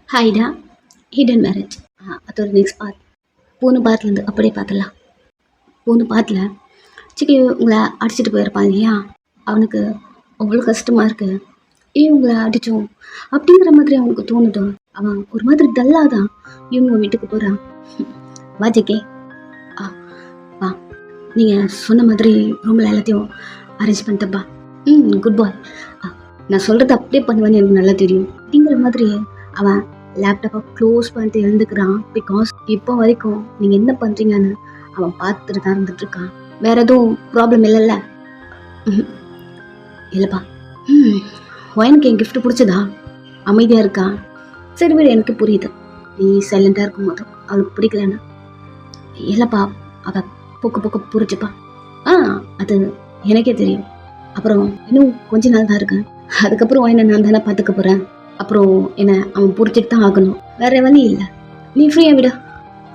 ஹைடா hidden marriage. அதோட next part பூனை பார்ட்லேருந்து அப்படியே பார்த்துடலாம். பூனை பார்ட்டில் சிக்கி உங்களை அடிச்சுட்டு போயிருப்பான் இல்லையா, அவனுக்கு அவ்வளோ கஷ்டமாக இருக்கு. ஏன் உங்களை அடித்தோம் அப்படிங்கிற மாதிரி அவனுக்கு தோணுது. அவன் ஒரு மாதிரி டல்லாக தான் இவங்க வீட்டுக்கு போகிறான். வா ஜெகே, ஆ வா, நீங்கள் சொன்ன மாதிரி ரூமில் எல்லாத்தையும் அரேஞ்ச் பண்ணிட்டப்பா. குட் பாய். நான் சொல்கிறது அப்படியே பண்ணுவேன்னு எனக்கு நல்லா தெரியும் அப்படிங்கிற மாதிரி அவன் லேப்டாப்பை க்ளோஸ் பண்ணிட்டு எழுந்துக்கிறான். பிகாஸ் இப்போ வரைக்கும் நீங்கள் என்ன பண்ணுறீங்கன்னு அவன் பார்த்துட்டு தான் இருந்துட்டுருக்கான். வேறு எதுவும் ப்ராப்ளம் இல்லைல்ல? இல்லைப்பா. எனக்கு என் கிஃப்ட் பிடிச்சதா? அமைதியாக இருக்கா? சரி வீடு, எனக்கு புரியுது நீ சைலண்டாக இருக்கும் போதும் அவளுக்கு பிடிக்கலன்னு. இல்லைப்பா, அவள் போக்க போக்க புரிச்சுப்பா. அது எனக்கே தெரியும். அப்புறம் இன்னும் கொஞ்ச நாள் தான் இருக்கேன், அதுக்கப்புறம் என்ன நான் தானே பார்த்துக்க போகிறேன். அப்புறம் என்ன அவன் புரிஞ்சுட்டு தான் ஆகணும், வேற வழி இல்லை. நீ ஃப்ரீயாக விட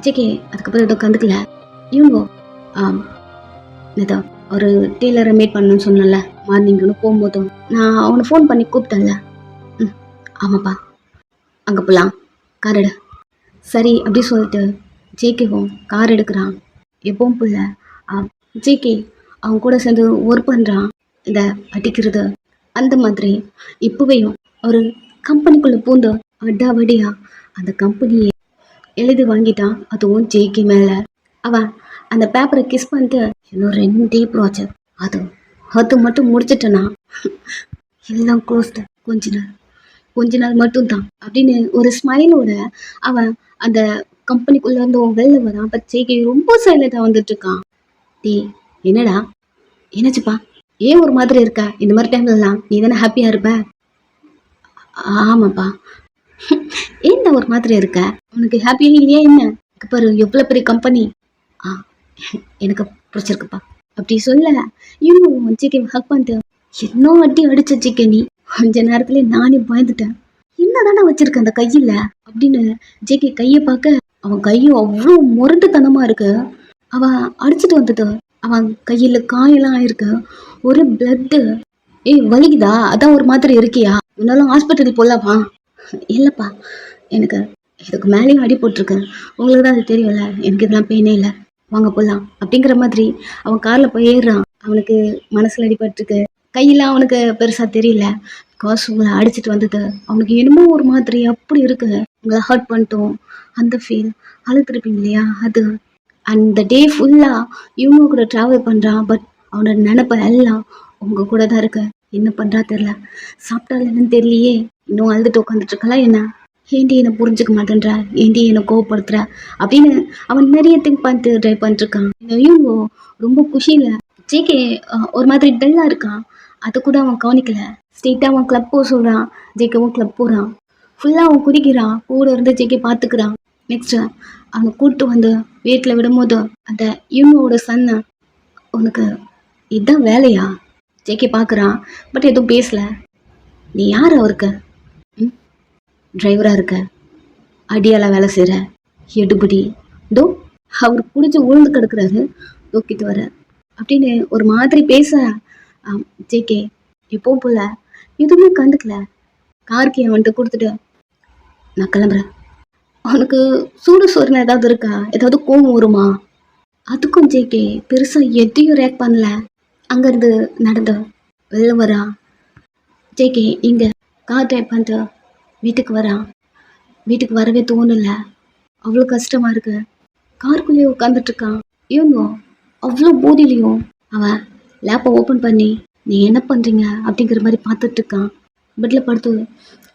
ஜேகே. அதுக்கப்புறம் ஏதோ கண்டுக்கல இவங்க. இதோ ஒரு டெய்லரை மீட் பண்ணணும்னு சொன்னல மார்னிங்னு போகும்போதும் நான் அவனை ஃபோன் பண்ணி கூப்பிட்டேன்ல. ஆமாப்பா, அங்கே போகலாம், கார் எடு. சரி அப்படி சொல்லிட்டு ஜேகேவும் கார் எடுக்கிறான். எப்பவும் புள்ள ஜேகே அவன் கூட சேர்ந்து ஒர்க் பண்ணுறான். இந்த அடிக்கிறது அந்த மாதிரி இப்போவையும் ஒரு கம்பெனிக்குள்ளே பூந்து அடாவடியா அந்த கம்பெனியை எழுதி வாங்கிட்டான். அதுவும் ஜேகே மேலே. அவன் அந்த பேப்பரை கிஸ் பண்ணிட்டு இன்னும் 2 ப்ராஜெக்ட் அது மட்டும் முடிச்சிட்டனா எல்லாம் க்ளோஸ்டு, கொஞ்ச நாள் மட்டும்தான் அப்படின்னு ஒரு ஸ்மைலோட அவன் அந்த கம்பெனிக்குள்ளே வந்து வெளில வரான். அப்போ ஜேகே ரொம்ப சைலண்டாக வந்துட்டு இருக்கான். என்னடா என்னாச்சுப்பா, ஏன் ஒரு மாதிரி இருக்கா? இந்த மாதிரி டைம்லலாம் நீ தானே ஹாப்பியாக இருப்ப? ஆமாப்பா. ஏன் ஒரு மாதிரி இருக்க? உனக்கு ஹாப்பியாக இல்லையா என்ன? பாரு எவ்வளோ பெரிய கம்பெனி. எனக்கு பிடிச்சிருக்குப்பா அப்படி சொல்ல இவங்க ஜிகே ஹக் பண்ணிட்டு என்ன அடி அடிச்ச ஜிகே, நீ கொஞ்ச நேரத்துல நானே பயந்துட்டேன். என்னதானே வச்சிருக்க அந்த கையில அப்படின்னு ஜேகே கையை பார்க்க அவன் கையும் அவ்வளோ முரட்டுத்தனமா இருக்கு. அவன் அடிச்சுட்டு வந்தது அவன் கையில காயெல்லாம் ஆயிருக்கு, ஒரு பிளட்டு. வலிக்குதா? அதான் ஒரு மாதிரி இருக்கியா? முன்னாலும் ஹாஸ்பிட்டல் போகலாமா? இல்லைப்பா, எனக்கு இதுக்கு மேலேயும் அடி போட்டிருக்கு, உங்களுக்கு தான் அது தெரியும்ல, எனக்கு இதெல்லாம் பெயினே இல்லை, வாங்க போகலாம் அப்படிங்கிற மாதிரி அவன் காரில் போய் ஏறுறான். அவனுக்கு மனசில் அடிபட்டுருக்கு, கையெல்லாம் அவனுக்கு பெருசாக தெரியல. பிகாஸ் உங்களை அடிச்சுட்டு வந்தது அவனுக்கு என்னமோ ஒரு மாதிரி அப்படி இருக்கு. உங்களை ஹர்ட் பண்ணிட்டோம் அந்த ஃபீல், அழுத்திருப்பீங்க இல்லையா அது. அந்த டே ஃபுல்லாக இவங்க கூட ட்ராவல் பண்ணுறான். பட் அவனோட நினைப்ப எல்லாம் உங்க கூட தான் இருக்கு. என்ன பண்ணுறா தெரில, சாப்பிட்டால் என்னன்னு தெரியலையே, இன்னும் அழுதுட்டு உட்காந்துட்டு இருக்கலாம். என்ன ஏண்டி என்னை புரிஞ்சுக்க மாட்டேன்ற, ஏண்டி என்னை கோவப்படுத்துற அப்படின்னு அவன் நிறைய திங்க் பண்ணிட்டு ட்ரை பண்ணிட்டுருக்கான். இவங்க ரொம்ப குஷியில் ஜேகே ஒரு மாதிரி டல்லாக இருக்கான். அதை கூட அவன் கவனிக்கல. ஸ்ட்ரெயிட்டாக அவன் கிளப் போக சொல்கிறான். ஜேகேவும் கிளப் போகிறான். ஃபுல்லாக அவன் குதிக்கிறான். கூட இருந்து ஜேகே பார்த்துக்கிறான். நெக்ஸ்ட்டு அவனை கூப்பிட்டு வந்து வீட்டில் விடும்போது அந்த இவனோட சன்னு, உனக்கு இதுதான் வேலையா? ஜேகே பார்க்குறான். பட் எதுவும் பேசலை. நீ யார் அவருக்கு? டிரைவராக இருக்க, அடியால் வேலை செய்கிற, எடுபடி, தோ அவர் குடிச்சு உழுந்து கிடக்குறாரு, தூக்கிட்டு வர அப்படின்னு ஒரு மாதிரி பேச ஜேகே எப்பவும் போல எதுவுமே கண்டுக்கல. கார்கி அவன்கிட்ட கொடுத்துட்டு நான் கிளம்புறேன். அவனுக்கு சூடு சோறுன்னு ஏதாவது இருக்கா? ஏதாவது கோவம் வருமா? அதுக்கும் ஜேகே பெருசாக எதையும் ரியாக்ட் பண்ணல. அங்கேருந்து நடந்து வெளில வரா. ஜேகே இங்கே கார் ட்ரைவ் பண்ணிட்டு வீட்டுக்கு வரான். வீட்டுக்கு வரவே தோணலை, அவ்வளோ கஷ்டமாக இருக்கு. காருக்குள்ளேயே உட்காந்துட்ருக்கான். இவங்க அவ்வளோ போதிலையும் அவன் லேப்பை ஓப்பன் பண்ணி நீ என்ன பண்ணுறீங்க அப்படிங்கிற மாதிரி பார்த்துட்ருக்கான். பெட்டில் படுத்து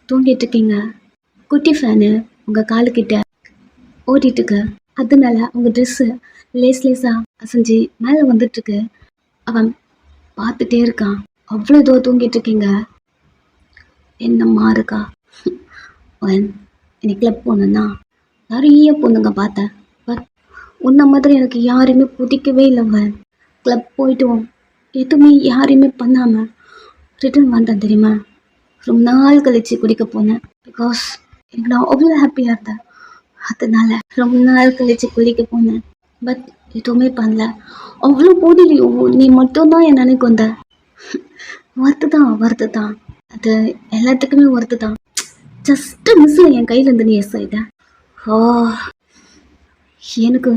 தூங்கிட்டு இருக்கீங்க. குட்டி ஃபேனு உங்கள் காலுக்கிட்ட ஓட்டிகிட்ருக்கு. அதனால உங்கள் ட்ரெஸ்ஸு லேஸாக அசைஞ்சு மேலே வந்துட்டுருக்கு. அவன் பார்த்துட்டே இருக்கான். அவ்வளோ இதோ தூங்கிட்டு இருக்கீங்க. என்னம்மா இருக்கா? எனக்கு கிளப் போனேன்னா நிறைய பொண்ணுங்க பார்த்தேன். பட் உன்ன மாதிரி எனக்கு யாருமே பிடிக்கவே இல்லைங்க. கிளப் போயிட்டோம், எதுவுமே யாரையுமே பண்ணாமல் ரிட்டர்ன் வந்தேன் தெரியுமா? ரொம்ப நாள் கழித்து குடிக்க போனேன். பிகாஸ் எனக்கு நான் அவ்வளோ ஹாப்பியாக இருந்தேன். அதனால ரொம்ப நாள் கழித்து குடிக்க போனேன். பட் எதுவுமே பண்ணல. அவ்வளோ போதிலையோ நீ மட்டும்தான் என் நினைக்கு வந்த. வருத்து தான் அது எல்லாத்துக்குமே வருத்து தான். ஜஸ்ட் மிஸ்ல என் கையில இருந்து நீ எஸ் ஆயிட்ட. ஓ, எனக்கு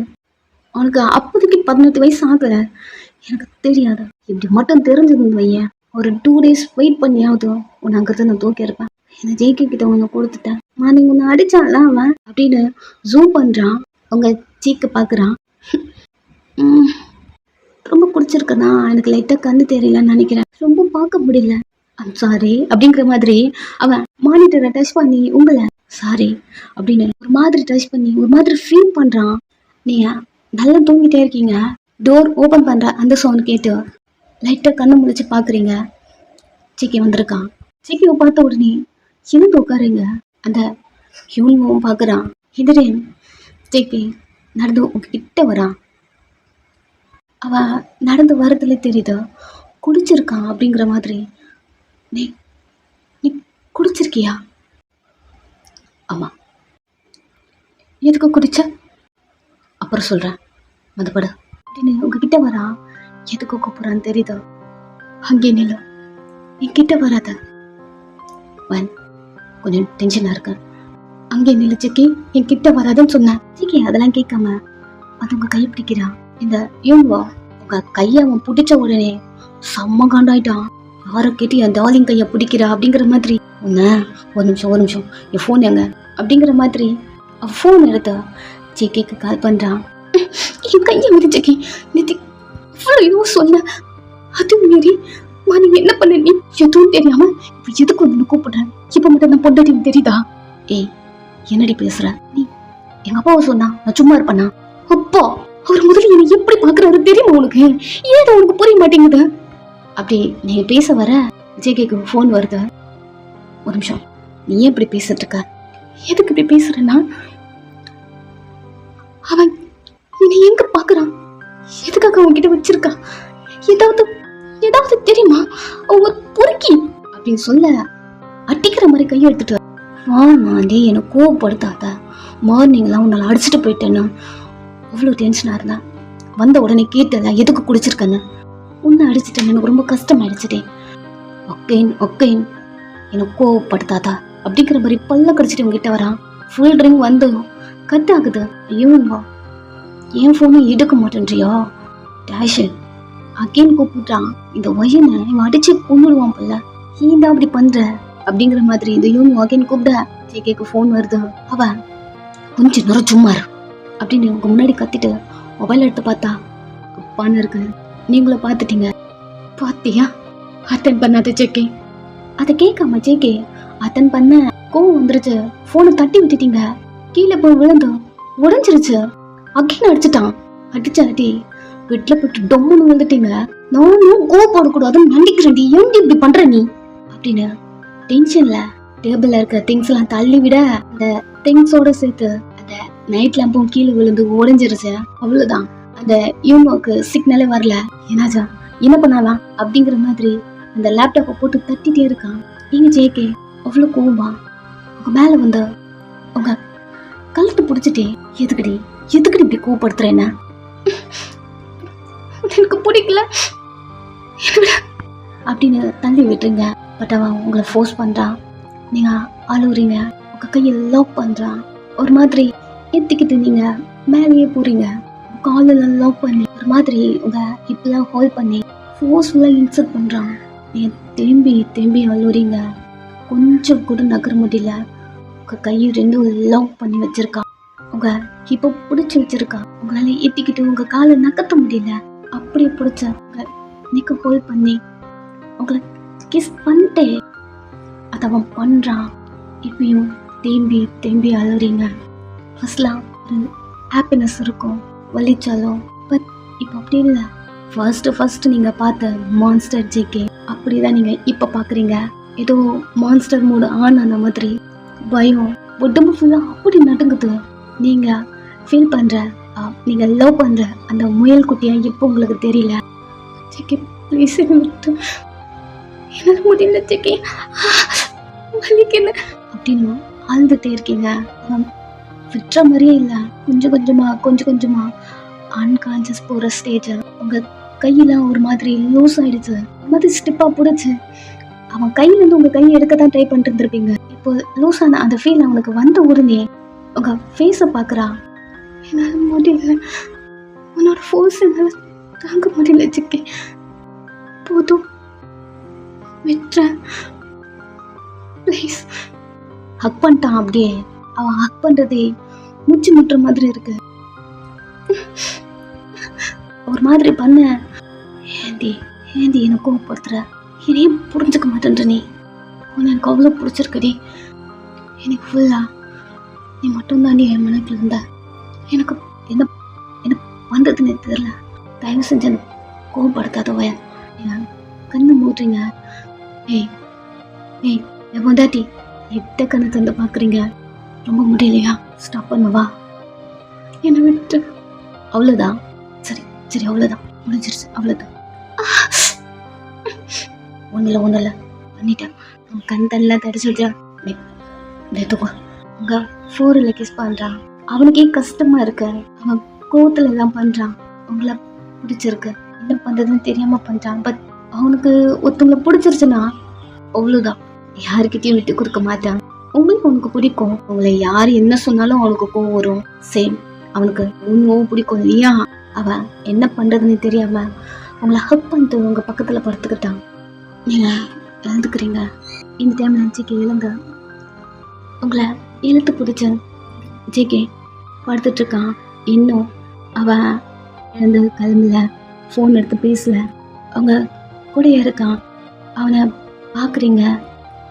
உனக்கு அப்போதைக்கு 18 வயசு ஆகல, எனக்கு தெரியாது. இப்படி மட்டும் தெரிஞ்சதுன்னு வையன், ஒரு 2 days வெயிட் பண்ணியாவது உன்னை அங்கிருந்து நான் தூக்கி இருப்பேன். என்ன ஜெயிக்க கிட்ட உன்னை கொடுத்துட்டேன். நீ உன்னை அடிச்சான்ல அவன் அப்படின்னு ஜூம் பண்றான். உங்க சீக்க பாக்குறான். ரொம்ப பிடிச்சிருக்கனா, எனக்கு லைட்டா கண்ணு தெரியலன்னு நினைக்கிறேன், ரொம்ப பார்க்க முடியல, ஐம் சாரி அப்படிங்கிற மாதிரி அவன் மானிட்டரை டச் பண்ணி உங்களை சாரி அப்படின்னு ஒரு மாதிரி டச் பண்ணி ஒரு மாதிரி ஃபீல் பண்றான். நீங்க நல்லா தூங்கிட்டே இருக்கீங்க. டோர் ஓபன் பண்ற அந்த சவுண்ட் கேட்டு லைட்டா கண்ணை முழிச்சு பாக்குறீங்க. சிக்கி வந்திருக்கான். சிக்கியை பார்த்த உடனே எழுந்து உட்காருங்க. அந்த யூனிவும் பாக்குறான். எதிரேன் சிக்கி நடந்து உங்ககிட்ட வரான். அவ நடந்து வரதுல தெரியுது குடிச்சிருக்கான் அப்படிங்கிற மாதிரி. நீ நீ குடிச்சிருக்கியா? ஆமா. எதுக்கு குடிச்ச? அப்புறம் சொல்றேன், மதுப்படு அப்படின்னு உங்ககிட்ட வரா. எதுக்கு கூப்பிடுறான்னு தெரியுது. அங்கே நில, என்கிட்ட வராத, கொஞ்சம் டென்ஷனா இருக்க, அங்கே நில சிக்கி, என்கிட்ட வராதுன்னு சொன்னேன். சிக்கி அதெல்லாம் கேட்காம அது உங்க கை பிடிக்கிறான். இந்த யூன்வா உங்க கைய அவன் பிடிச்ச உடனே செம்ம காண்டாயிட்டான். யாரை கேட்டு என் டார்லிங் கைய பிடிக்கிறா அப்படிங்கிற மாதிரி. ஒரு நிமிஷம் என் ஃபோன் எங்க அப்படிங்கிற மாதிரி ஃபோன் எடுத்த ஜேகேக்கு கால் பண்றான். என் கையை வந்து ஜேகே நிதி இவ்வளோ சொன்ன, அது மீறி நீங்க என்ன பண்ண? நீ எதுவும் தெரியாம இப்ப எதுக்கு வந்து கூப்பிடுறேன்? இப்ப மட்டும் நான் பொண்டாட்டின்னு தெரியுதா? ஏய், என்னடி பேசுற நீ? எங்க அப்பாவை சொன்னா நான் சும்மா இருப்பேனா? அப்பா அவர் முதல்ல என்னை எப்படி பாக்குறாரு தெரியுமா உனக்கு? ஏதோ உனக்கு புரிய மாட்டேங்குது. அப்படி நீங்க பேச வர ஜேகேக்கு போன் வருது. ஒரு நிமிஷம், நீ ஏன் இப்படி பேசிட்டு இருக்க? எதுக்கு இப்படி பேசுறேன்னா, அவன் நீ எங்க பாக்குறான்? எதுக்காக அவன் கிட்ட வச்சிருக்கா? ஏதாவது தெரியுமா? அவங்க பொறுக்கி அப்படின்னு சொல்ல அட்டிக்கிற மாதிரி கையை எடுத்துட்டு நானே என்னை கோவப்படுத்தாத. மார்னிங்லாம் உன்னால அடிச்சுட்டு போயிட்டேன்னா அவ்வளோ டென்ஷனா இருந்தேன். வந்த உடனே கேட்டல எதுக்கு குடிச்சிருக்கேன்னு. உன்னை அடிச்சுட்டேன்னு எனக்கு ரொம்ப கஷ்டமாயிடுச்சுட்டே. ஒக்கைன் என்னை கோவப்படுத்தாதா அப்படிங்கிற மாதிரி பல்ல கடிச்சிட்டு உங்ககிட்ட வரான். ஃபுல் ட்ரிங்க் வந்து கட் ஆகுது. ஐயோவா, என் ஃபோனும் எடுக்க மாட்டேன்றியா? டேஷ் அகெயின் கூப்பிட்டான். இந்த ஒயனை இவன் அடிச்சு கொண்டுடுவான் போல. ஏன் தான் அப்படி பண்ற அப்படிங்கிற மாதிரி இந்த யூன் அகெயின் கூப்பிட ஜேகேக்கு ஃபோன் வருது. அவன் கொஞ்சம் நேரம் சும்மா இரு அப்படின்னு உங்க முன்னாடி கத்திட்டு மொபைல் எடுத்து பார்த்தா அப்பான்னு இருக்கு. நீங்களும் பார்த்துட்டீங்க. பாத்தியா? அட்டன் பண்ணாத ஜேகே. அதை கேட்காம ஜேகே அட்டன் பண்ண கோவம் வந்துருச்சு. போனை தட்டி விட்டுட்டீங்க. கீழே போய் விழுந்து உடைஞ்சிருச்சு. அகெயின் அடிச்சுட்டான். அடிச்சாட்டி வீட்டுல போட்டு டொம்முன்னு விழுந்துட்டீங்க. நானும் கோவப்படக்கூடாதுன்னு நினைக்கிறேன்டி. ஏன் இப்படி பண்ற நீ அப்படின்னு டென்ஷன்ல டேபிள்ல இருக்க திங்ஸ் எல்லாம் தள்ளி விட அந்த திங்ஸோட சேர்த்து அந்த நைட் லேம்பும் கீழே விழுந்து உடைஞ்சிருச்சு. அவ்வளவுதான். அந்த யூனோக்கு சிக்னலே வரல. என்னாச்சா, என்ன பண்ணலாம் அப்படிங்கிற மாதிரி அந்த லேப்டாப்பை போட்டு தட்டிட்டே இருக்கான். நீங்க ஜேகே அவ்வளவு கோவமா உங்க மேல வந்து உங்க கழுத்து பிடிச்சிட்டே எதுக்கடி இப்படி கோவப்படுத்துறேன்னா? எனக்கு பிடிக்கல அப்படின்னு தள்ளி விட்டுருங்க. பட் அவன் உங்களை ஃபோர்ஸ் பண்றான். நீங்க அழுவுறீங்க. உங்க கையை லாக் பண்றான். ஒரு மாதிரி ஏத்திக்கிட்டு நீங்க மேலேயே போறீங்க. காலெல்லாம் லாக் பண்ணி ஒரு மாதிரி உங்க ஹிப்லாம் ஹோல்ட் பண்ணி ஃபோர்ஸ்ஃபுல்லா இன்சர்ட் பண்றான். நீங்க திரும்பி அழுவுறீங்க. கொஞ்சம் கூட நகர முடியல. உங்க கையை ரெண்டும் லாக் பண்ணி வச்சிருக்கான். உங்க ஹிப்பை பிடிச்சி வச்சிருக்கான். உங்களால ஏத்திக்கிட்டு உங்க காலை நகர்த்த முடியல. அப்படியே பிடிச்ச உங்க நெக்க ஹோல்ட் பண்ணி உங்களை கிஸ் பண்ணிட்டே அதை அவன் பண்றான். இப்பயும் திரும்பி அழுறீங்க. ஃபர்ஸ்ட்லாம் ஒரு ஹாப்பினஸ் இருக்கும் வலிச்சாலும். பட் இப்போ அப்படி இல்லை. ஃபர்ஸ்ட் நீங்க பார்த்த மான்ஸ்டர் ஜேகே அப்படிதான் நீங்க இப்ப பாக்குறீங்க. ஏதோ மான்ஸ்டர் மூடு ஆன் ஆன மாதிரி பயம் உடம்பு ஃபுல்லா அப்படி நடுங்குது. நீங்க ஃபீல் பண்ற நீங்க லவ் பண்ற அந்த முயல் குட்டியா இப்போ உங்களுக்கு தெரியல. ஜேகே ப்ளீஸ் விட்டு என்னால முடியல ஜேகே வலிக்குன்னு அப்படின்னு அழுதுட்டே இருக்கீங்க. விட்டுற மாதிரியே இல்லை. கொஞ்சம் கொஞ்சமா அன்கான்சியஸ் போற ஸ்டேஜ். உங்க கையெல்லாம் ஒரு மாதிரி லூஸ் ஆயிடுச்சு. மாதிரி ஸ்டிப்பா புடிச்சு அவன் கையில இருந்து உங்க கையை எடுக்க தான் ட்ரை பண்ணிட்டு இருந்திருப்பீங்க. இப்போ லூஸான அந்த ஃபீல் அவனுக்கு வந்த உடனே உங்க ஃபேஸை பார்க்குறா. என்னால் முடியல, உன்னோட ஃபோர்ஸ் என்னால் தாங்க முடியல சிக்கி, போதும் விட்டுறேன் ப்ளீஸ். ஹக் பண்ணிட்டான். அப்படியே அவன் ஹக் பண்ணுறதே மூச்சு முட்டுற மாதிரி இருக்கு. ஒரு மாதிரி பண்ண, ஏந்தி ஏந்தி என்னை கோவப்படுத்துற, இதையும் புரிஞ்சுக்க மாட்டேன்ற நீ, உன்னை எனக்கு அவ்வளோ பிடிச்சிருக்கடி, எனக்கு ஃபுல்லா நீ மட்டும்தான் என் மனக்கில் இருந்த, எனக்கு என்ன என்ன பண்ணுறதுன்னு தெரியல, தயவு செஞ்சு எனக்கு கோவப்படுத்தாத வயன், என் கண்ணு மூட்டுறீங்க. ஏய் ஏய் என் பொண்டாட்டி, எத்த கண்ணை தந்து பார்க்குறீங்க, ரொம்ப முடியலையா, ஸ்டாப் பண்ணுவா, என்னை விட்டு. அவ்வளோதான், சரி சரி அவ்வளோதான், முடிஞ்சிருச்சு, அவ்வளோதான். ஒன்றும் இல்லை பண்ணிட்டேன், உன் கண் தண்ணில் தடிச்சுட்டா தூக்கம். உங்கள் ஃபோரில் கிஸ் பண்ணுறான், அவனுக்கே கஷ்டமாக இருக்கு, அவன் கோவத்தில் எல்லாம் பண்ணுறான், உங்களை பிடிச்சிருக்கு, என்ன பண்ணுறதுன்னு தெரியாமல் பண்ணுறான். பட் அவனுக்கு ஒருத்தவங்களை பிடிச்சிருச்சுன்னா அவ்வளோதான், யாருக்கிட்டையும் விட்டு கொடுக்க மாட்டான். உங்களுக்கு அவனுக்கு பிடிக்கும், உங்களை யார் என்ன சொன்னாலும் அவனுக்கு கோவம் வரும். சேம், அவனுக்கு ஒன்றும் பிடிக்கும் இல்லையா, அவன் என்ன பண்ணுறதுன்னு தெரியாம உங்களை ஹக் பண்ணிட்டு உங்கள் பக்கத்தில் படுத்துக்கிட்டான். நீங்கள் எழுந்துக்கிறீங்க. இந்த டைம் ஜிகே எழுங்க, உங்களை இழுத்து பிடிச்ச ஜிகே படுத்துட்ருக்கான். இன்னும் அவன் எழுந்து கிளம்பல, ஃபோன் எடுத்து பேசல, அவங்க கூடயே இருக்கான். அவனை பார்க்குறீங்க,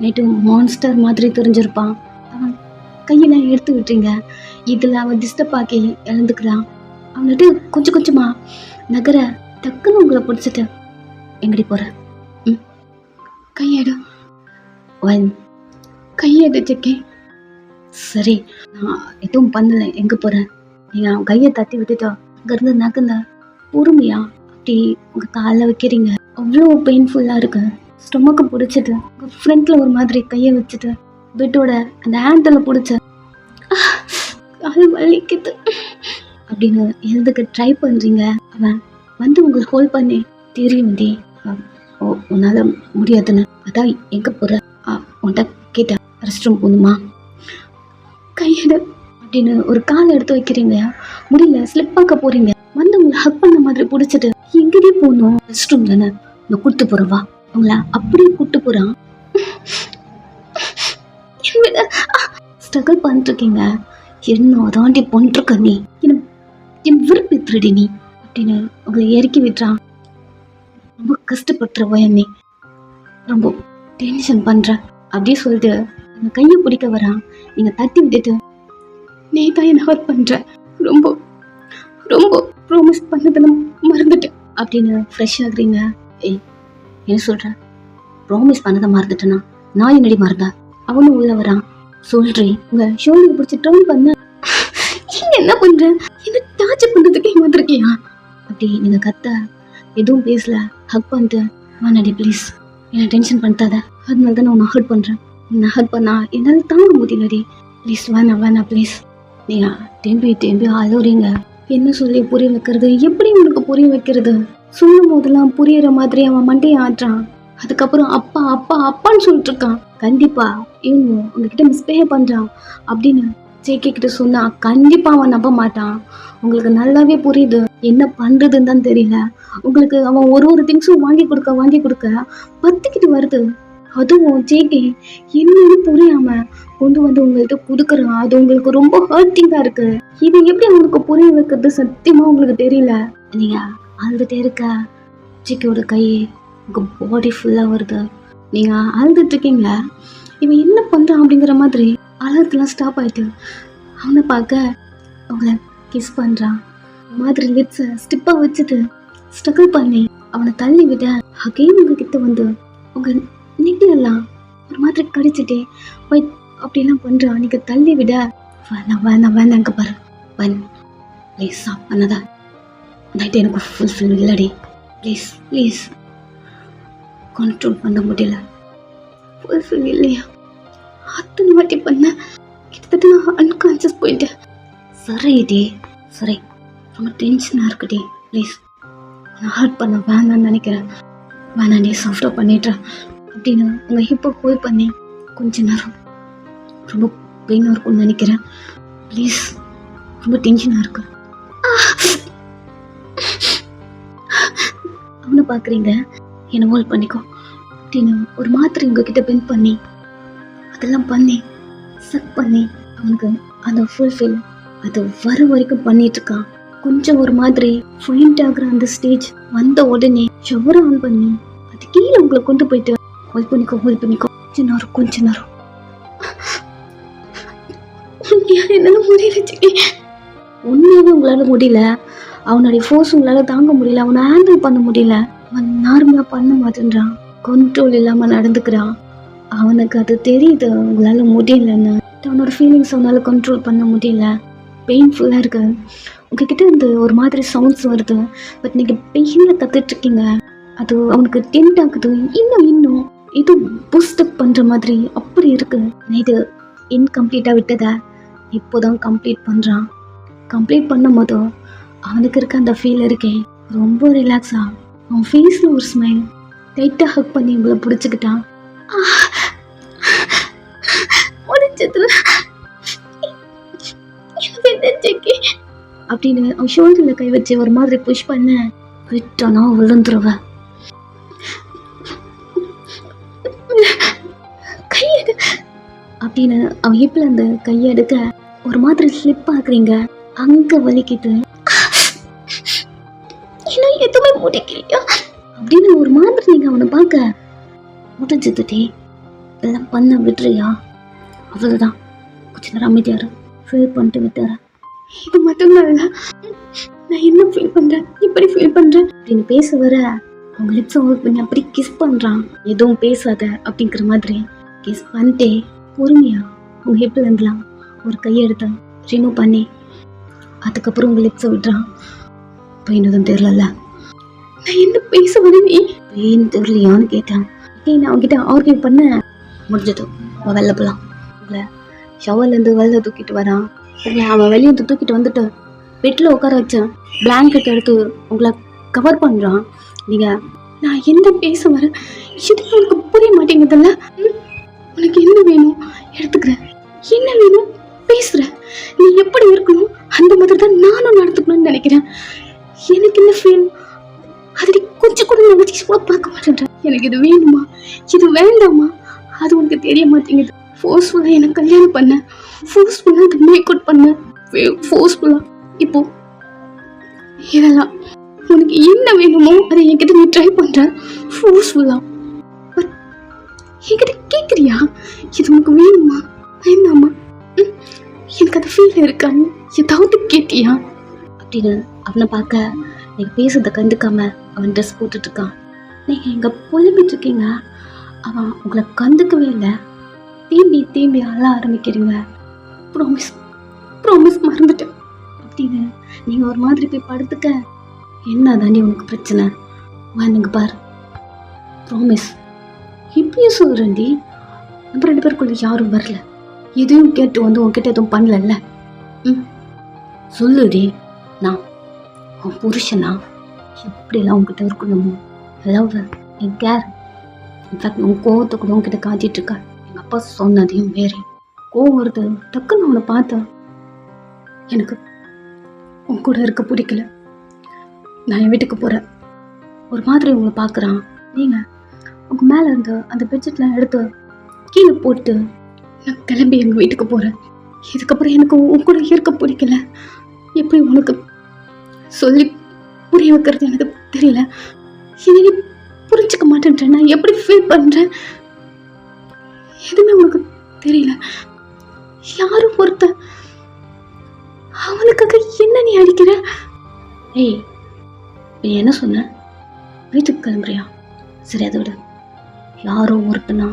நைட்டு மான்ஸ்டர் மாதிரி தெரிஞ்சிருப்பான். அவன் கையெல்லாம் எடுத்து விட்டுறீங்க. இதில் அவன் டிஸ்டர்ப் ஆக்கி எழுந்துக்கிறான். அவன்கிட்ட கொஞ்சம் கொஞ்சமாக நகர டக்குன்னு உங்களை பிடிச்சிட்டு எங்கடி போகிற, கையெடு கையெடு ஜிக்கே. சரி நான் எதுவும் பண்ணலை, எங்கே போகிறேன், நீங்கள் அவன் கையை தட்டி விட்டுட்டா அங்கேருந்து நகர்ந்த பொறுமையா அப்படி உங்கள் காலில் வைக்கிறீங்க. அவ்வளோ பெயின்ஃபுல்லாக இருக்கு. ஸ்டொமக்கு பிடிச்சிட்டு உங்கள் ஃப்ரண்ட்டில் ஒரு மாதிரி கையை வச்சுட்டு பெட்டோட அந்த ஹேண்டில் பிடிச்ச கால் வலிக்குது அப்படின்னு எழுதுக்க ட்ரை பண்ணுறீங்க. அவன் வந்து உங்களை ஹோல்ட் பண்ணி தெரியும் டி, ஓ உன்னால் முடியாதுன்னு, அதான் எங்கே போகிற, உன்கிட்ட கேட்டேன் ரெஸ்ட் ரூம் போகணுமா, கையெடு அப்படின்னு ஒரு காலை எடுத்து வைக்கிறீங்க. முடியல, ஸ்லிப் பார்க்க போகிறீங்க. வந்து உங்களை ஹக் பண்ண மாதிரி பிடிச்சிட்டு எங்கேயே போகணும், ரெஸ்ட் ரூம் தானே நான் கூப்பிட்டு போகிறவா, உங்களை அப்படியே கூப்பிட்டு போகிறான். ஸ்ட்ரகிள் பண்ணிட்டுருக்கீங்க, என்ன தாண்டி பண்ணிட்டுருக்க நீ, என் விருப்பி திருடி நீ அப்படின்னு உங்களை இறக்கி விட்டுறான். ரொம்ப கஷ்டப்படுற வயன் நீ, ரொம்ப டென்ஷன் பண்ணுற அப்படி சொல்லிட்டு உங்கள் கையை பிடிக்க வரான். நீங்கள் தட்டி விட்டுட்டு நீ தான் என்ன ஹர்ட் பண்ணுற, ரொம்ப ரொம்ப ப்ராமிஸ் பண்ணதில் மறந்துட்டேன் அப்படின்னு ஃப்ரெஷ் ஆகுறீங்க. ஏய் என்ன சொல்கிற, ப்ராமிஸ் பண்ணதை மறந்துட்டேன்னா நான் என்னடி மறந்தேன், அவனும் உள்ள வரான். சொல்கிறேன் உங்கள் ஷோல்டர் பிடிச்சி ட்ரவுன் பண்ண, என்ன பண்ற, என்ன டார்ச்சர் பண்றதுக்கே வந்திருக்கியா அப்படி நீங்க கத்த. எதுவும் பேசல, ஹக் பண்ணிட்டு வேணாடி ப்ளீஸ் என்ன டென்ஷன் பண்ணாத, அதனால தான் நான் உன்னை ஹர்ட் பண்றேன், உன்னை ஹர்ட் பண்ணா என்னால் தாங்க முடியலடி, ப்ளீஸ் வேணாம் ப்ளீஸ். நீங்க தேம்பி அழுறீங்க. என்ன சொல்லி புரிய வைக்கிறது, எப்படி உனக்கு புரிய வைக்கிறது, சொல்லும் போதெல்லாம் புரியற மாதிரி அவன் மண்டையை ஆட்டுறான். அதுக்கப்புறம் அப்பா அப்பா அப்பான்னு சொல்லிட்டு இருக்கான். கண்டிப்பா இவங்க உங்ககிட்ட மிஸ்பிஹேவ் பண்றான் அப்படின்னு ஜேகே கிட்ட சொன்னா கண்டிப்பா அவன் நம்ப மாட்டான். உங்களுக்கு நல்லாவே புரியுது என்ன பண்றதுன்னு தான் தெரியல. உங்களுக்கு அவன் ஒரு திங்ஸும் வாங்கி கொடுக்க பத்துக்கிட்டு வருது. அதுவும் ஜேகே என்னன்னு புரியாம கொண்டு வந்து உங்கள்கிட்ட கொடுக்குறான். அது உங்களுக்கு ரொம்ப ஹர்ட்டிங்கா இருக்கு. இது எப்படி அவங்களுக்கு புரிய வைக்கிறது சத்தியமா உங்களுக்கு தெரியல. நீங்க அழுதுட்டே இருக்க ஜேகேயோட கை உங்க பாடி ஃபுல்லா வருது. நீங்க அழுதுட்டு இருக்கீங்க. இவன் என்ன பண்றான் அப்படிங்கிற மாதிரி அழகெல்லாம் ஸ்டாப் ஆயிட்டு அவனை பார்க்க அவங்கள கிஸ் பண்றான். மாதிரி லிப்ஸை ஸ்டிப்பா வச்சுட்டு ஸ்ட்ரகிள் பண்ணி அவனை தள்ளி விட அகைன் உங்ககிட்ட வந்து உங்க நெக்லெல்லாம் ஒரு மாதிரி கடிச்சிட்டே ஒயிட் அப்படிலாம் பண்றான். நீங்க தள்ளி விட வேணாங்க பாரு ப்ளீஸ் ஸ்டாப் பண்ணதா நைட்டு எனக்கு ஃபுல்ஃபில் இல்லடி, ப்ளீஸ் கண்ட்ரோல் பண்ண முடியல, ஃபுல்ஃபில் இல்லையா, அத்தனை வாட்டி பண்ண கிட்டத்தட்ட நான் அன்கான்சியஸ் போயிட்டேன். சரி ரொம்ப டென்ஷனாக இருக்குடி, ப்ளீஸ் நான் ஹர்ட் பண்ண வேணான்னு நினைக்கிறேன், வேணாண்டி சாஃப்டாக பண்ணிடுறேன் அப்படின்னு உங்கள் ஹிப்பை ஹோல்ட் பண்ணி கொஞ்ச நேரம் ரொம்ப பெயினாக இருக்கும்னு நினைக்கிறேன். ப்ளீஸ், ரொம்ப டென்ஷனாக இருக்கு. அவனை பார்க்குறீங்க, என்னை ஹோல்ட் பண்ணிக்கோ அப்படின்னு ஒரு மாத்திரை உங்ககிட்ட பெண்ட் பண்ணி அதெல்லாம் பண்ணி சக் பண்ணி அவனுக்கு அந்த ஃபுல்ஃபில் அது வர வரைக்கும் பண்ணிட்டு இருக்கான். கொஞ்சம் ஒரு மாதிரி ஃபைண்ட் ஆகுற அந்த ஸ்டேஜ் வந்த உடனே ஷவர் ஆன் பண்ணி அது கீழே உங்களை கொண்டு போயிட்டு ஹோல்ட் பண்ணிக்கோ கொஞ்ச நேரம் என்னால முடியல சிக்கி. உண்மையாவே உங்களால முடியல. அவனுடைய ஃபோர்ஸ் உங்களால தாங்க முடியல. அவனை ஹேண்டில் பண்ண முடியல. அவன் நார்மலா பண்ண மாட்டேன்றான். கண்ட்ரோல் இல்லாம நடந்துக்கிறான். அவனுக்கு அது தெரியுது உங்களால முடியலன்னு. அவனோட ஃபீலிங்ஸ் அவனால கண்ட்ரோல் பண்ண முடியல. பெயின்ஃபுல்லா இருக்கு. உங்ககிட்ட இந்த ஒரு மாதிரி சவுண்ட்ஸ் வருது. பட் நீங்க பெயின்ல கத்துட்டு இருக்கீங்க. அது அவனுக்கு டென்ட் ஆகுது. இன்னும் இது பூஸ்டப் பண்ற மாதிரி அப்படி இருக்கு. இது இன்கம்ப்ளீட்டா விட்டதா இப்போதான் கம்ப்ளீட் பண்றான். கம்ப்ளீட் பண்ணும் போதோ அவனுக்கு இருக்க அந்த ஃபீல் இருக்கே ரொம்ப ரிலாக்ஸா. அவன் ஃபேஸ்ல ஒரு ஸ்மைல். டைட்டா ஹக் பண்ணி உங்களை பிடிச்சிக்கிட்டான். அப்படின்னு அவன் ஷோல்டர்ல கை வச்சு ஒரு மாதிரி புஷ் பண்ண விட்டானா விழுந்துருவ. கையெடு அப்படின்னு அவன் ஹிப்ல அந்த கையெடுக்க ஒரு மாதிரி ஸ்லிப் ஆகுறீங்க. அங்க வலிக்குது. இன்னும் எதுவுமே முடிக்கலையா அப்படின்னு ஒரு மாதிரி நீங்க அவனை பார்க்க முடிஞ்சதுட்டே எல்லாம் பண்ண விட்டுறியா? அவ்வளவுதான், கொஞ்ச நேரம் அமைதியாரு. ஃபீல் பண்ணிட்டு விட்டுற. இது மட்டும்தான் இல்லை, நான் என்ன ஃபீல் பண்றேன், இப்படி ஃபீல் பண்றேன் அப்படின்னு பேச வர அவங்க லிப்ஸ் ஹோல்ட் பண்ணி அப்படி கிஸ் பண்றான். எதுவும் பேசாத அப்படிங்கிற மாதிரி கிஸ் பண்ணிட்டே பொறுமையா உங்க ஹிப்ல இருந்துலாம் ஒரு கையெடுத்த ரிமூவ் பண்ணி அதுக்கப்புறம் உங்க லிப்ஸை விடுறான். பெயினதும் தெரியல. நான் என்ன பேச வரேன், பெயின் தெரியலையான்னு கேட்டேன். நான் அவன்கிட்ட ஆர்கியூ பண்ண முடிஞ்சதும் அவன் வெளில போகலாம். உங்களை ஷவர்லேருந்து வெளில தூக்கிட்டு வரான். உங்களை அவன் வெளியே தூக்கிட்டு வந்துட்டு பெட்டில் உட்கார வச்சேன். பிளாங்கெட் எடுத்து உங்களை கவர் பண்ணுறான். நீங்கள் நான் என்ன பேச வரேன், இது உனக்கு புரிய மாட்டேங்குதுல்ல. உனக்கு என்ன வேணும் எடுத்துக்கிறேன், என்ன வேணும் பேசுகிற. நீ எப்படி இருக்கணும் அந்த மாதிரி தான் நானும் நடத்துக்கணும்னு நினைக்கிறேன். எனக்கு என்ன ஃபீல் அது நீ கொஞ்சம் கூட நினைச்சு கூட பார்க்க மாட்டேன். எனக்கு இது வேணுமா இது வேண்டாமா அது உனக்கு தெரிய மாட்டேங்குது. ஃபோர்ஸ்ஃபுல்லாக எனக்கு கல்யாணம் பண்ண, ஃபோர்ஸ்ஃபுல்லாக அது மேக் அவுட் பண்ண, ஃபோர்ஸ்ஃபுல்லாக இப்போ இதெல்லாம் உனக்கு என்ன வேணுமோ அதை என்கிட்ட நீ ட்ரை பண்ற ஃபோர்ஸ்ஃபுல்லாக. பட் என்கிட்ட கேட்குறியா இது உனக்கு வேணுமா வேண்டாமா, எனக்கு அது ஃபீல் இருக்கான்னு ஏதாவது கேட்டியா அப்படின்னு அவனை பார்க்க நீங்கள் பேசுறதை கண்டுக்காம அவன் ட்ரெஸ் போட்டுட்டு இருக்கான். நீங்கள் எங்கே புலம்பிட்டு இருக்கீங்க, அவன் உங்களை கண்டுக்கவே இல்லை. தேம்பி அழ ஆரம்பிக்கிறீங்க. ப்ராமிஸ் மறந்துட்டேன் அப்படின்னு நீங்கள் ஒரு மாதிரி போய் படுத்துக்க. என்ன தாண்டி உனக்கு பிரச்சனை வாங்க பாரு. ப்ராமிஸ் இப்பயும் சொல்கிறேன்டி, நம்ம 2 பேருக்குள்ள யாரும் வரல, எதையும் கேட்டு வந்து உன்கிட்ட எதுவும் பண்ணலல்ல. சொல்லுடி, நான் உன் புருஷனா எப்படியெல்லாம் உங்ககிட்ட இருக்கணுமோ லவ் என் கேர். இன்ஃபேக்ட் உன் கோவத்தை கூட உங்ககிட்ட காட்டிட்டு இருக்கா. எங்கள் அப்பா சொன்னதையும் வேறே கோவம் வருது. டக்குன்னு அவனை பார்த்தேன், எனக்கு உன் கூட இருக்க பிடிக்கல, நான் என் வீட்டுக்கு போகிறேன். ஒரு மாதிரி உங்களை பார்க்குறான். நீங்கள் உங்கள் மேலே இருந்த அந்த பெட்ஷீட்லாம் எடுத்து கீழே போட்டு நான் கிளம்பி எங்கள் வீட்டுக்கு போகிறேன். இதுக்கப்புறம் எனக்கு உன் கூட இருக்க பிடிக்கல. எப்படி உனக்கு சொல்லி புரிய வைக்கிறது எனக்கு தெரியல. இனி நீ புரிஞ்சுக்க மாட்டேன்றேன். நான் எப்படி ஃபீல் பண்ணுறேன் எதுவுமே உனக்கு தெரியல. யாரும் ஒருத்த அவனுக்காக என்ன நீ அடிக்கிற? ஏய், நீ என்ன சொன்ன? வீட்டுக்கு கிளம்புறியா? சரி, அதை விட யாரோ ஒருத்தனா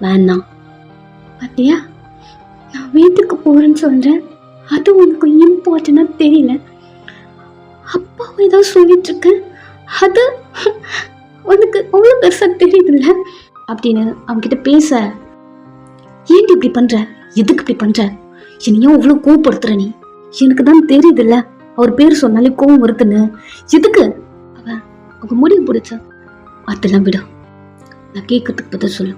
வேணா பாத்தியா, நான் வீட்டுக்கு போறேன்னு சொல்றேன். அது உனக்கு இம்பார்ட்டன்டா தெரியல. அப்பாவும் ஏதாவது சொல்லிட்டு இருக்கேன், அது உனக்கு அவ்வளோ பெருசா தெரியுதுல்ல அப்படின்னு அவன்கிட்ட பேச. ஏன்டி இப்படி பண்ற, எதுக்கு இப்படி பண்ற, என்னையும் அவ்வளோ கோவப்படுத்துற நீ? எனக்கு தான் தெரியுதுல்ல அவர் பேர் சொன்னாலே கோவம் வருதுன்னு. எதுக்கு அவங்க முடிவு பிடிச்ச அதெல்லாம் விட நான் கேட்கறதுக்கு பதில் சொல்லு.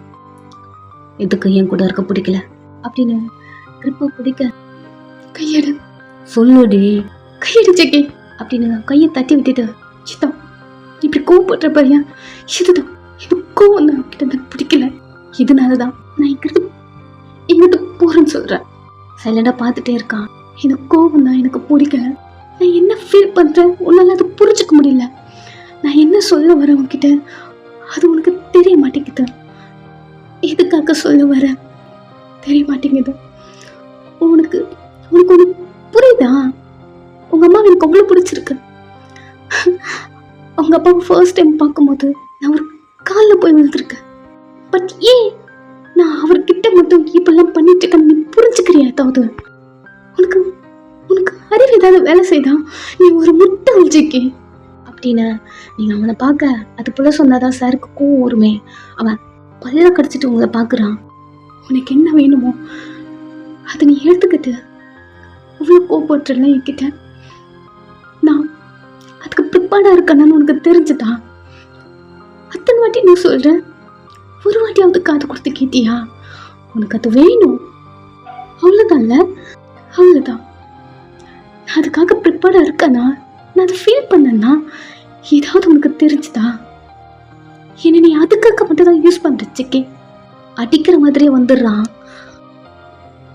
எதுக்கு என் கூட இருக்க பிடிக்கல அப்படின்னு கிரிப்பை பிடிக்க, கையெடு சொல்லுடி, கையெடு ஜெகி அப்படின்னு கையை தட்டி விட்டுட்டு, இதுதான் இப்படி கோவப்படுற பாரியா, இதுதான் இது கோவம் தான் கிட்ட பிடிக்கல, இதனாலதான் நான் இங்கிட்டு போறேன்னு சொல்றேன். சைலண்டா பார்த்துட்டே இருக்கான். இந்த கோவம் தான் எனக்கு பிடிக்கல. நான் என்ன ஃபீல் பண்றேன் உன்னால அதை புரிஞ்சுக்க முடியல. நான் என்ன சொல்ல வரேன் உன்கிட்ட அது உனக்கு தெரிய மாட்டேங்குது. எதுக்காக சொல்ல வர தெரிய மாட்டேங்குது. உனக்கு உனக்கு ஒன்று புரியுதா? உங்க அம்மா எனக்கு அவ்வளோ பிடிச்சிருக்கு. உங்க அப்பாவை ஃபர்ஸ்ட் டைம் பார்க்கும்போது நான் ஒரு காலில் போய் விழுந்திருக்கேன். பட் ஏன் நான் அவர்கிட்ட மட்டும் இப்பெல்லாம் பண்ணிட்டு இருக்கேன் நீ புரிஞ்சுக்கிறியா? ஏதாவது உனக்கு உனக்கு அறிவு ஏதாவது வேலை செய்தா? நீ ஒரு முட்டை அழிச்சிக்கே அப்படின்னு நீங்க அவனை பார்க்க அது போல சொன்னாதான் சாருக்கு கோவம் வருமே. அவன் பல்ல கடிச்சிட்டு உங்களை பார்க்குறான். உனக்கு என்ன வேணுமோ அதை நீ எடுத்துக்கிட்டு அவ்வளோ கோவப்பட்டுல என்கிட்ட. நான் அதுக்கு ப்ரிப்பேர்டாக இருக்கேன்னு உனக்கு தெரிஞ்சுதா? அத்தனை வாட்டி நீ சொல்கிறேன், ஒரு வாட்டியாவது காது கொடுத்து கேட்டியா? உனக்கு அது வேணும் அவ்வளோதான்ல, அவ்வளோதான். நான் அதுக்காக ப்ரிப்பேர்டாக இருக்கேன்னா, நான் அதை ஃபீல் பண்ணேன்னா ஏதாவது உனக்கு தெரிஞ்சுதா? என்னை நீ அதுக்காக மட்டும் தான் யூஸ் பண்ணுற சிக்கி. அடிக்கிற மாதிரியே வந்துடுறான்.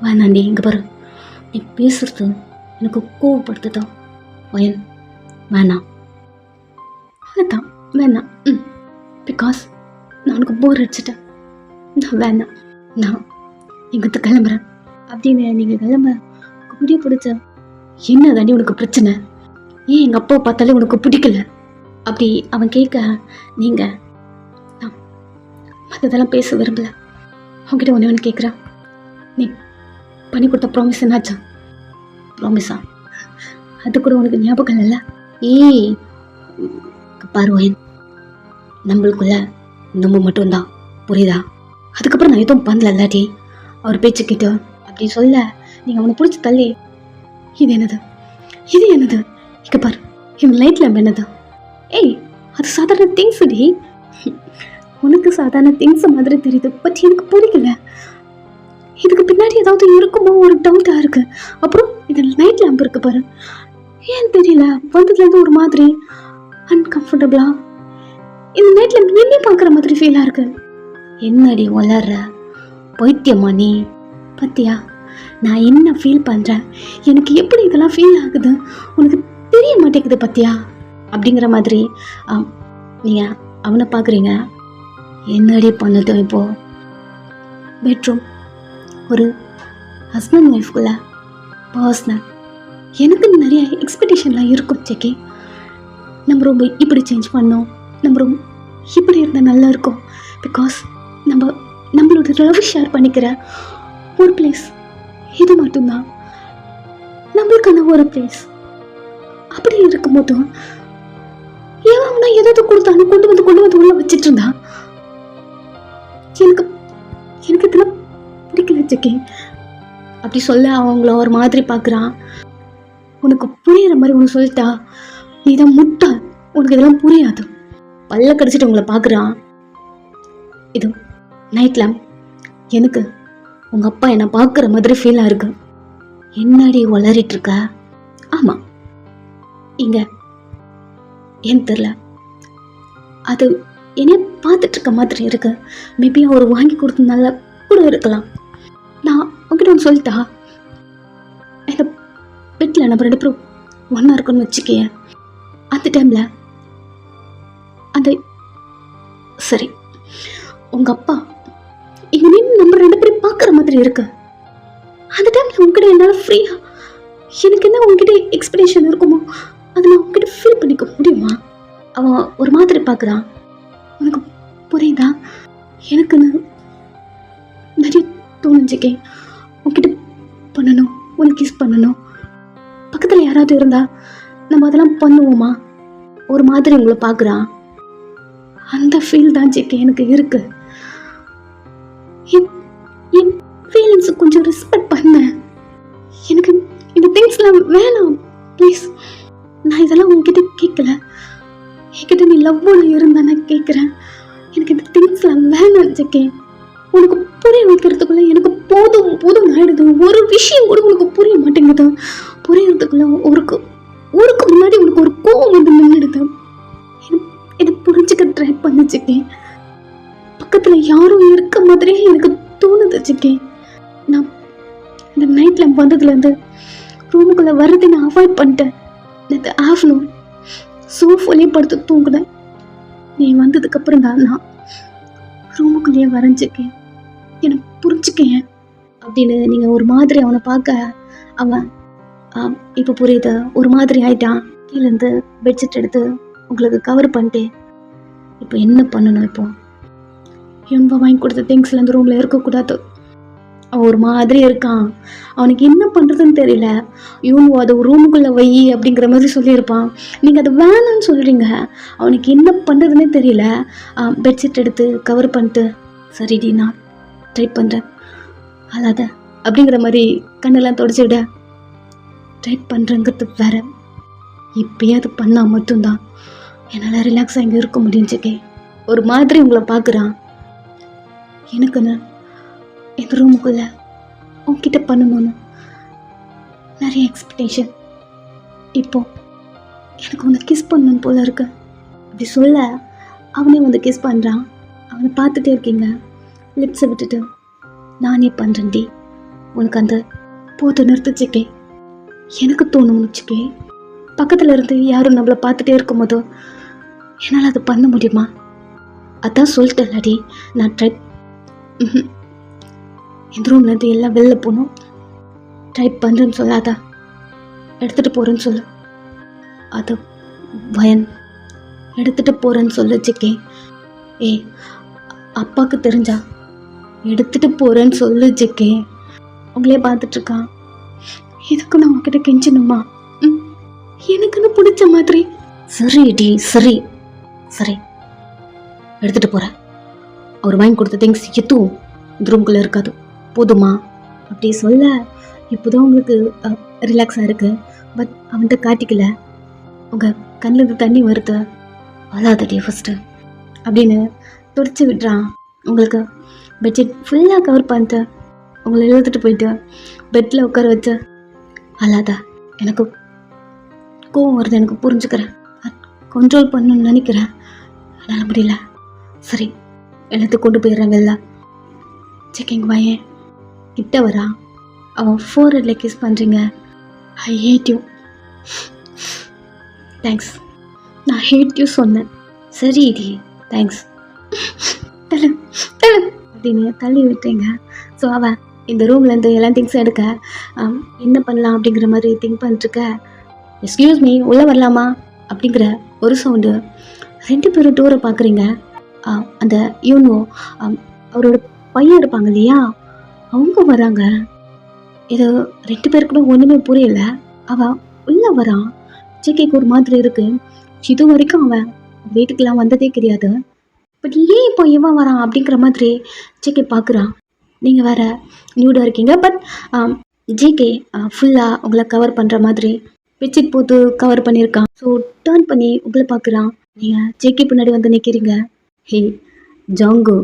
வேணாண்டி, இங்கே பாரு, நீ பேசுறது எனக்கு கோவப்படுத்துதான். வயன் வேணாம், அவ்வளோதான் வேணாம். பிகாஸ் நான் உனக்கு போர் அடிச்சிட்டேன். நான் வேணாம், நான் இங்கிட்டு கிளம்புறேன் அப்படின்னு நீங்கள் கிளம்ப முடிய பிடிச்ச. என்ன தாண்டி உனக்கு பிரச்சனை? ஏன் எங்கள் அப்பாவை பார்த்தாலே உனக்கு பிடிக்கல அப்படி அவன் கேட்க, நீங்கள் நான் மற்றதெல்லாம் பேச விரும்பல. அவங்ககிட்ட ஒன்று கேட்குறான், நீ பண்ணி கொடுத்த ப்ராமிஸ் என்னாச்சா? ப்ராமிஸா? அது கூட உனக்கு ஞாபகம் இல்லை? ஏய் பாருவேன், நம்மளுக்குள்ள நம்ம மட்டும்தான், புரியுதா? அதுக்கப்புறம் நான் எதுவும் பண்ணல இல்லாட்டி அவர் பேச்சு கேட்டு அப்படி சொல்ல நீங்கள் அவனை பிடிச்சி தள்ளி, இது என்னது, இது என்னது, இங்கே பாரு, இந்த லைட் லேம்ப் என்னது? ஏய் அது சாதாரண திங்ஸ் டி. உனக்கு சாதாரண திங்ஸ் மாதிரி தெரியுது, பட் எனக்கு பிடிக்கல. இதுக்கு பின்னாடி ஏதாவது இருக்குமோ ஒரு டவுட்டாக இருக்கு. அப்புறம் இந்த லைட் லேம்ப் இருக்கு பாரு, ஏன் தெரியல வந்ததுலேருந்து ஒரு மாதிரி அன்கம்ஃபர்டபுளா இந்த லைட் லேம்ப் என்ன பார்க்குற மாதிரி ஃபீலாக இருக்கு. என்னடி வளர்ற பைத்தியமா நீ? பத்தியா நான் என்ன ஃபீல் பண்ணுறேன், எனக்கு எப்படி இதெல்லாம் ஃபீல் ஆகுது உனக்கு தெரிய மாட்டேங்குது பத்தியா அப்படிங்கிற மாதிரி நீங்கள் அவனை பார்க்குறீங்க. என்னடி பண்ணட்டும் இப்போது? பெட்ரூம் ஒரு ஹஸ்பண்ட் ஒய்ஃப்குள்ள பர்சனல் எனக்கு நிறைய எக்ஸ்பெக்டேஷன்லாம் இருக்கும் செக்கி. நம்ம ரொம்ப இப்படி சேஞ்ச் பண்ணோம், நம்ம ரொம்ப இப்படி இருந்தால் நல்லா இருக்கும். பிகாஸ் நம்மளோட லவ் ஷேர் பண்ணிக்கிற ஒரு பிளேஸ் இது மட்டும்தான் நம்மளுக்கான ஒரு பிளேஸ். அப்படி இருக்கும்போதும் ஏன்னா ஏதாவது கொடுத்தானு கொண்டு வந்து உள்ள வச்சிட்டு இருந்தா எனக்கு இதெல்லாம் பிடிக்கல செக்கி அப்படி சொல்ல அவங்கள ஒரு மாதிரி பார்க்குறான். உனக்கு புரியுற மாதிரி ஒன்று சொல்லிட்டா நீ தான் முட்டாள், உனக்கு இதெல்லாம் புரியாது. பல்ல கடிச்சிட்டு உங்களை பார்க்குறான். இது நைட் லேம்ப் எனக்கு உங்கள் அப்பா என்னை பார்க்குற மாதிரி ஃபீலாக இருக்கு. என்னடி வளரிட்டு இருக்க? ஆமாம், இங்கே ஏன்னு தெரில, அது என்னைய பார்த்துட்டு இருக்க மாதிரி இருக்கு. மேபி அவர் வாங்கி கொடுத்ததுனால கூட இருக்கலாம். நான் உங்ககிட்ட ஒன்று சொல்லிட்டா, இந்த பெட்டில் நம்ம 2 பேரும் ஒன்றா இருக்குன்னு வச்சுக்கே. அந்த டைமில் அந்த சரி உங்கள் அப்பா இங்கே நின்று நம்ம 2 பேரும் பார்க்குற மாதிரி இருக்கு. அந்த டைமில் உங்ககிட்ட என்னால் ஃப்ரீயாக எனக்கு என்ன உங்ககிட்ட எக்ஸ்பெக்டேஷன் இருக்குமோ அதை நான் உங்ககிட்ட ஃபீல் பண்ணிக்க முடியுமா? அவன் ஒரு மாதிரி பார்க்குறான். உனக்கு புரியுதா? எனக்கு நிறைய தோணுச்சுக்கே, உங்ககிட்ட பண்ணணும், உனக்கு கிஸ் பண்ணணும், பக்கத்தில் யாராவது இருந்தா நம்ம அதெல்லாம் பண்ணுவோமா? ஒரு மாதிரி உங்களை பார்க்குறான். அந்த ஃபீல் தான் ஜெக்கே எனக்கு இருக்கு. என் ஃபீலிங்ஸை கொஞ்சம் ரெஸ்பெக்ட் பண்ண. எனக்கு இந்த திங்ஸ்லாம் வேணாம் ப்ளீஸ். நான் இதெல்லாம் உங்ககிட்ட கேட்கல, என்கிட்ட நீ லவ்வோட இருந்தா நான் கேட்குறேன். எனக்கு இந்த திங்ஸ்லாம் வேணாம் ஜெக்கே, உனக்கு புரிய வைக்கிறதுக்குள்ள எனக்கு போதும் போதும் ஆயிடுது. ஒரு விஷயம் கூட உனக்கு புரிய மாட்டேங்குது. புரியறதுக்குள்ள ஊருக்கு முன்னாடி உனக்கு ஒரு கோவம் வந்து நின்றுடுது. என்னை புரிஞ்சுக்க ட்ரை பண்ணிச்சுக்கேன். பக்கத்துல யாரும் இருக்க மாதிரியே எனக்கு தோணுதுச்சுக்கேன். நான் இந்த நைட்ல வந்ததுலேருந்து ரூமுக்குள்ள வர்றதை நான் அவாய்ட் பண்ணிட்டேன். நேற்று ஆஃப்டர்நூன் சோஃபாலே படுத்து தூங்கினேன். நீ வந்ததுக்கு அப்புறம் தான் நான் ரூமுக்குள்ளேயே வரைஞ்சிக்கேன். என்னை புரிஞ்சுக்கேன் அப்படின்னு நீங்கள் ஒரு மாதிரி அவனை பார்க்க அவன் இப்போ புரியுது, ஒரு மாதிரி ஆயிட்டான். கீழேருந்து பெட்ஷீட் எடுத்து உங்களுக்கு கவர் பண்ணிட்டேன். இப்போ என்ன பண்ணணும்? இப்போ இவன்பா வாங்கி கொடுத்த திங்ஸ்ல இந்த ரூமில் இருக்கக்கூடாது. அவன் ஒரு மாதிரி இருக்கான். அவனுக்கு என்ன பண்ணுறதுன்னு தெரியல. இவனு அதை ரூமுக்குள்ளே வை அப்படிங்கிற மாதிரி சொல்லியிருப்பான். நீங்கள் அதை வேணான்னு சொல்கிறீங்க. அவனுக்கு என்ன பண்ணுறதுன்னே தெரியல. பெட்ஷீட் எடுத்து கவர் பண்ணிட்டு சரிடி நான் ட்ரை பண்ணுறேன் அல்லாத அப்படிங்கிற மாதிரி கண்ணெல்லாம் தொடச்சி விட ட்ரை பண்ணுறங்கிறது வேற. இப்பயே அது பண்ணால் மட்டும்தான் என்னால் ரிலாக்ஸாக இங்கே இருக்க முடிஞ்சுக்கே. ஒரு மாதிரி உங்களை பார்க்குறான். எனக்குன்னு இந்த ரூமுக்குள்ள உன்கிட்ட பண்ணணும்னு நிறைய எக்ஸ்பெக்டேஷன். இப்போ எனக்கு உன்னை கிஸ் பண்ணணும் போல இருக்கு. அப்படி சொல்ல அவனே வந்து கிஸ் பண்ணுறான். அவனை பார்த்துட்டே இருக்கீங்க. லிப்ஸை விட்டுட்டு நானே பண்ணுறேன்டி உனக்கு அந்த போது நிறுத்துச்சுக்கே. எனக்கு தோணுச்சுக்கே, பக்கத்தில் இருந்து யாரும் நம்மளை பார்த்துட்டே இருக்கும் போதோ என்னால் அது பண்ண முடியுமா? அதான் சொல்லிட்டேன்டி நான் ட்ரை இந்த ரூம்லேருந்து எல்லாம் வெளில போகணும். ட்ரை பண்ணுறேன்னு சொல்லாதா, எடுத்துகிட்டு போகிறேன்னு சொல்லு. அது பயன் எடுத்துகிட்டு போகிறேன்னு சொல்லுச்சுக்கே. அப்பாவுக்கு தெரிஞ்சா எடுத்துகிட்டு போகிறேன்னு சொல்லுச்சுக்கே. உங்களே பார்த்துட்ருக்கான். இதுக்கு நான் உங்ககிட்ட கெஞ்சணுமா? எனக்குன்னு பிடிச்ச மாதிரி. சரிடி சரி சரி எடுத்துகிட்டு போகிறேன். அவர் வாங்கி கொடுத்த திங்ஸ் எதுவும் இந்த ரூம்குள்ளே இருக்காது, போதுமா? அப்படி சொல்ல இப்போதான் உங்களுக்கு ரிலாக்ஸாக இருக்குது. பட் அவன்கிட்ட காட்டிக்கல. உங்கள் கண்ணில் தண்ணி வருது. அழாதடி ஃபஸ்ட்டு அப்படின்னு துடிச்சு விடுறான். உங்களுக்கு பெட்ஷீட் ஃபுல்லாக கவர் பண்ணிட்டு உங்களை எழுத்துட்டு போயிட்டு பெட்டில் உட்கார வச்சு அழாதா, எனக்கு கோவம் வருது, எனக்கு புரிஞ்சுக்கிறேன், கண்ட்ரோல் பண்ணணும்னு நினைக்கிறேன், என்னால் முடியல. சரி எல்லாத்தையும் கொண்டு போயிடுறாங்க. எல்லாம் செக்கிங் பையன் கிட்ட வரா. அவன் ஃபோர்ஹெட்டில் கிஸ் பண்ணுறீங்க. ஐ ஹேட் யூ. தேங்க்ஸ், நான் ஹேட் யூ சொன்னேன். சரி டி தேங்க்ஸ் தலை தலை அப்படின்னு தள்ளி விட்டீங்க. ஸோ அவன் இந்த ரூம்லேருந்து எல்லா திங்ஸும் எடுக்க என்ன பண்ணலாம் அப்படிங்கிற மாதிரி திங்க் பண்ணிட்டுருக்க. எக்ஸ்கியூஸ் மீ உள்ளே வரலாமா அப்படிங்கிற ஒரு சவுண்டு. 2 பேரும் டோரை பார்க்குறீங்க. அந்த யூனோ அவரோட பையன் இருப்பாங்க இல்லையா, அவங்க வராங்க. இது 2 பேருக்கு கூட ஒன்றுமே புரியல. அவன் உள்ளே வரான். ஜேகேக்கு ஒரு மாதிரி இருக்கு. இது வரைக்கும் அவன் வீட்டுக்கெல்லாம் வந்ததே கிடையாது. பட் ஏன் இப்போ இவன் வரான் அப்படிங்கிற மாதிரி ஜேகே பார்க்குறான். நீங்கள் வேறு நியூடாக இருக்கீங்க. பட் ஜேகே ஃபுல்லாக உங்களை கவர் பண்ணுற மாதிரி பெட்ஷீட் போட்டு கவர் பண்ணியிருக்கான். ஸோ டர்ன் பண்ணி உங்களை பார்க்குறான். நீங்கள் ஜேகே பின்னாடி வந்து நிற்கிறீங்க. ஹே ஜாங்கோ,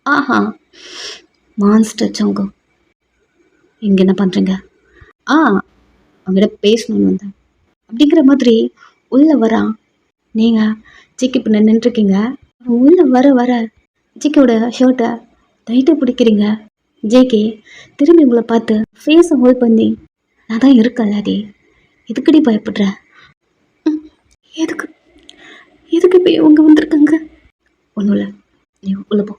ஆஹா மான்ஸ்டர் ஜாங்கோ, இங்கே என்ன பண்ணுறீங்க? அவங்ககிட்ட பேசணும்னு வந்தேன் அப்படிங்கிற மாதிரி உள்ளே வரான். நீங்கள் ஜேகே பின்னாடி நின்றுருக்கீங்க. உள்ளே வர வர ஜேகேவோட ஷர்ட்டை டைட்டாக பிடிக்கிறீங்க. ஜேகே திரும்பி உங்களை பார்த்து ஃபேஸை ஹோல்ட் பண்ணி நான் தான் இருக்கல்லாடி, எதுக்கடி பயப்படுற? எதுக்கு எதுக்கு இப்போ இவங்க வந்திருக்காங்க? ஒன்றும் இல்லை, நீ உள்ள போ.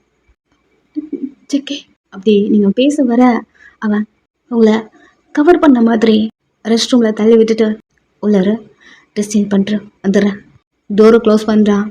ஜேகே அப்படி நீங்கள் பேச வர அவன் உங்களை கவர் பண்ண மாதிரி ரெஸ்ட் ரூமில் தள்ளி விட்டுட்டு உள்ளார ட்ரெஸ் சேஞ்ச் பண்ணுறேன் வந்துடுறேன். டோரை க்ளோஸ் பண்ணுறான்.